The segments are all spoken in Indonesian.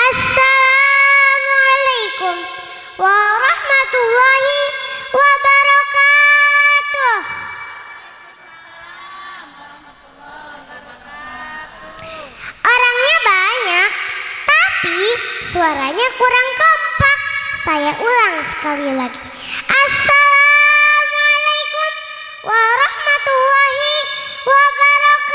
Assalamualaikum warahmatullahi wabarakatuh. Orangnya banyak, tapi suaranya kurang kompak. Saya ulang sekali lagi. Assalamualaikum warahmatullahi wabarakatuh.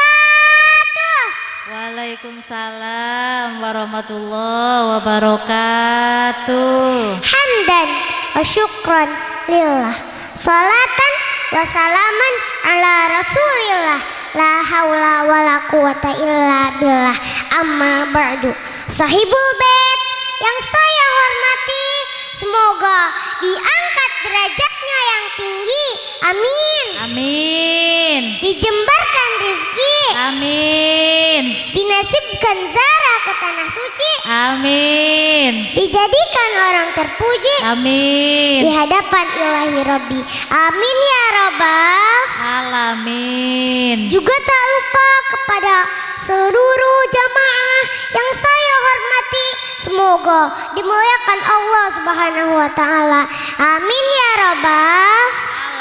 Waalaikumsalam warahmatullahi wabarakatuh. Hamdan wa syukran lillah, salatan wa salaman ala rasulillah, la haula wa la quwata illa billah. Amma ba'du. Sahibul bait yang saya hormati, semoga diangkat derajatnya yang tinggi, amin. Amin. Dijembarkan rezeki, Amin. dinasibkan zarah ke tanah suci, Amin. dijadikan orang terpuji Amin. di hadapan ilahi Rabbi, amin ya Rabbal. Alamin. Juga tak lupa kepada seluruh jamaah yang saya hormati, semoga dimuliakan Allah Subhanahu wa taala, amin ya Rabbal.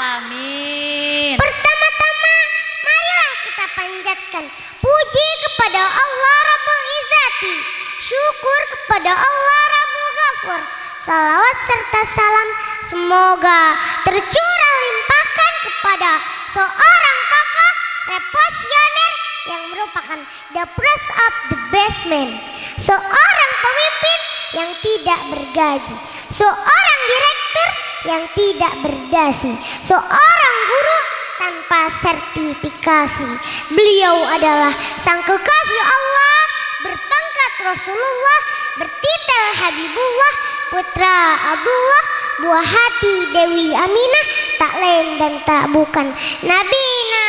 Alamin. Pertama-tama marilah kita panjatkan puji kepada Allah Rabbul Izzati, syukur kepada Allah Rabbul Ghafur, salawat serta salam semoga tercurah limpahkan kepada seorang tokoh revolusioner yang merupakan the prince of the best man, seorang pemimpin yang tidak bergaji, seorang direktur yang tidak berdasi, seorang guru tanpa sertifikasi. Beliau adalah sang kekasih Allah, berpangkat Rasulullah, bertitel Habibullah, putra Abdullah, buah hati Dewi Aminah, tak lain dan tak bukan Nabina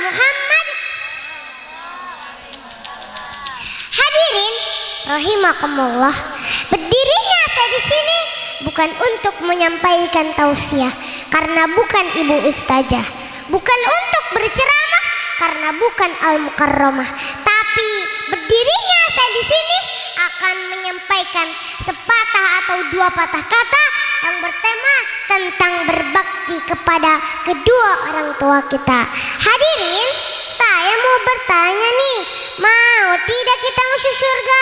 Muhammad. Hadirin rahimakumullah, berdirinya saya di sini bukan untuk menyampaikan tausiah karena bukan ibu ustazah, bukan untuk berceramah karena bukan al-mukarramah, tapi berdirinya saya di sini akan menyampaikan sepatah atau dua patah kata yang bertema tentang berbakti kepada kedua orang tua kita. Hadirin, saya mau bertanya nih, mau tidak kita masuk surga?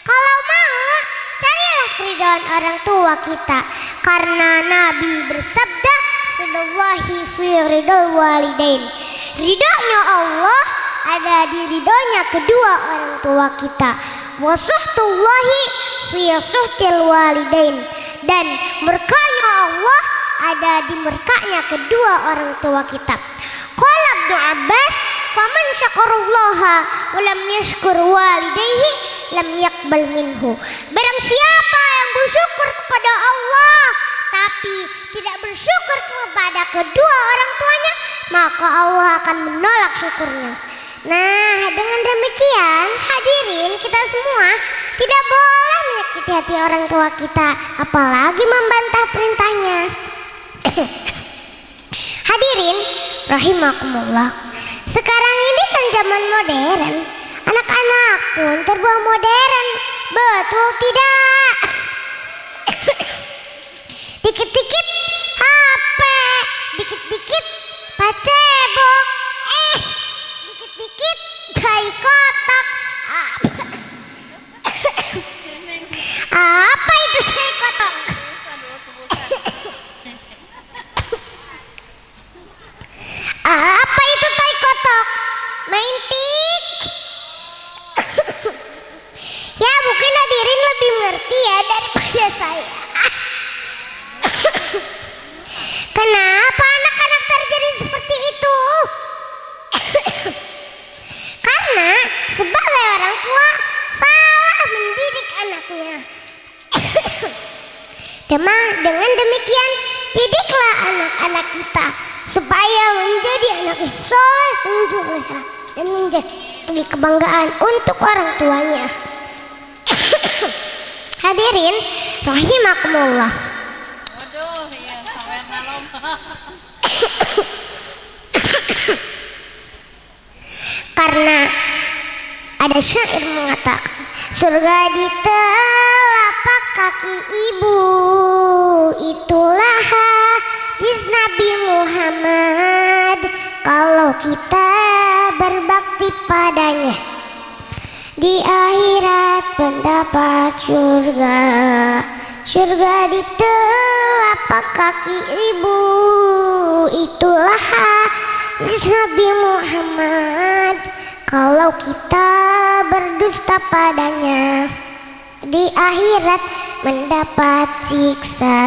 Kalau mau, carilah keridhaan orang tua kita, karena Nabi bersabda, ridallahi fi ridal walidain, ridhonya Allah ada di ridhonya kedua orang tua kita, wa suhtullahi fi suhtil walidain, dan murkanya Allah ada di murkanya kedua orang tua kita. Qala Ibnu Abbas, faman syakarallaha wa lam yashkur walidayhi lam yakbal minhu. Barang siapa yang bersyukur kepada Allah tapi tidak bersyukur kepada kedua orang tuanya, maka Allah akan menolak syukurnya. Nah, dengan demikian hadirin, kita semua tidak boleh menyakiti hati orang tua kita, apalagi membantah perintahnya. Hadirin rahimakumullah, sekarang ini kan zaman modern, anak-anak pun terbawa modern, betul tidak? Dikit-dikit HP, dikit-dikit pacebok, dikit-dikit tai kotak. Apa itu tai kotak? Apa itu tai kotak? Main tik. Ya mungkin hadirin lebih ngerti ya daripada saya. Kenapa anak-anak terjadi seperti itu? Karena sebagai orang tua salah mendidik anaknya. Dengan demikian, didiklah anak-anak kita supaya menjadi anak yang soleh dan menjadi kebanggaan untuk orang tuanya. Hadirin rahimakumullah. Waduh, iya sampai malam. Karena ada syair mengatakan, Surga di telapak kaki ibu, itulah hadis Nabi Muhammad. Kalau kita berbakti padanya, di akhirat mendapat surga. Surga di telapak kaki ibu, itulah hadis Nabi Muhammad. Kalau kita berdusta padanya, di akhirat mendapat siksa.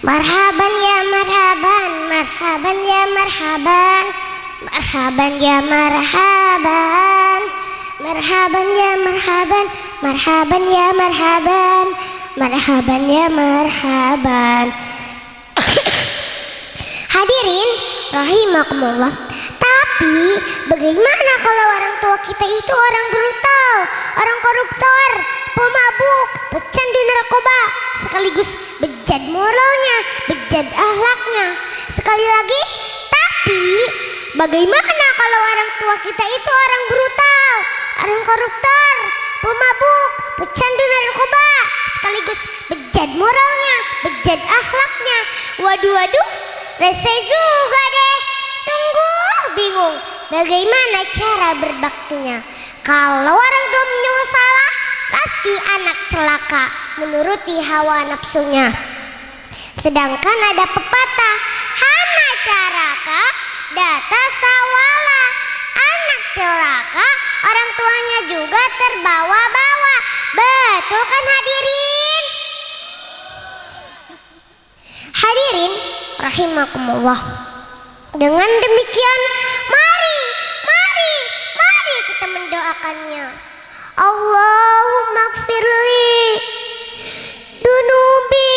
Marhaban ya marhaban, marhaban ya marhaban, marhaban ya marhaban, marhaban ya marhaban, marhaban ya marhaban, marhaban ya marhaban. Hadirin rahimakumullah. Tapi bagaimana kalau orang tua kita itu orang brutal, orang koruptor, pemabuk, pecandu narkoba, sekaligus bejat moralnya, bejat akhlaknya. Sekali lagi, tapi bagaimana kalau orang tua kita itu orang brutal, orang koruptor, pemabuk, pecandu narkoba, sekaligus bejat moralnya, bejat akhlaknya? Waduh, rese juga deh. Sungguh bingung bagaimana cara berbaktinya. Kalau orang tua menyuruh salah, pasti anak celaka menuruti hawa nafsunya. Sedangkan ada pepatah, hana caraka data sawala. Anak celaka, orang tuanya juga terbawa-bawa. Betul kan hadirin? Hadirin rahimakumullah. Dengan demikian, mari kita mendoakannya. Allahumma gfirli dunubi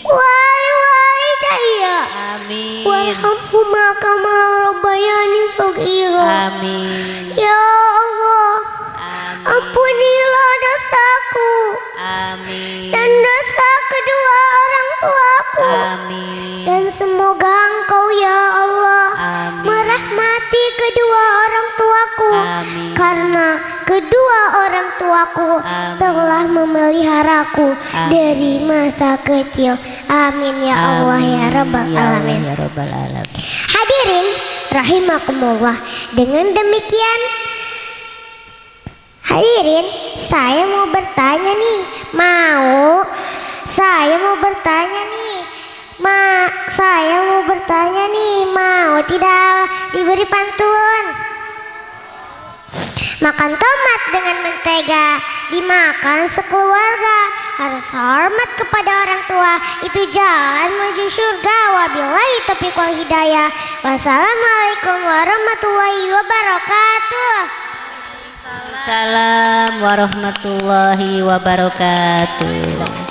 wali walidayya, Amin. warhamhuma kama rabbayani shaghira. Amin. Ya Allah, Amin. ampunilah dosaku Amin. dan dosa kedua orang tuaku. Amin. Dan semoga Engkau ya Allah Amin. merahmati kedua orang tuaku. Amin. Karena kedua orang tuaku Amin. telah memeliharaku Amin. dari masa kecil. Amin ya Allah ya Rabbal Ya Allah, Alamin. ya Rabbal Alamin. Hadirin rahimakumullah. Dengan demikian, hadirin, saya mau bertanya nih. Mau tidak diberi pantun? Makan tomat dengan mentega dimakan sekeluarga. Harus hormat kepada orang tua, itu jalan menuju surga. Wabillahi taufiq wal hidayah. Wassalamualaikum warahmatullahi wabarakatuh. Assalamualaikum warahmatullahi wabarakatuh.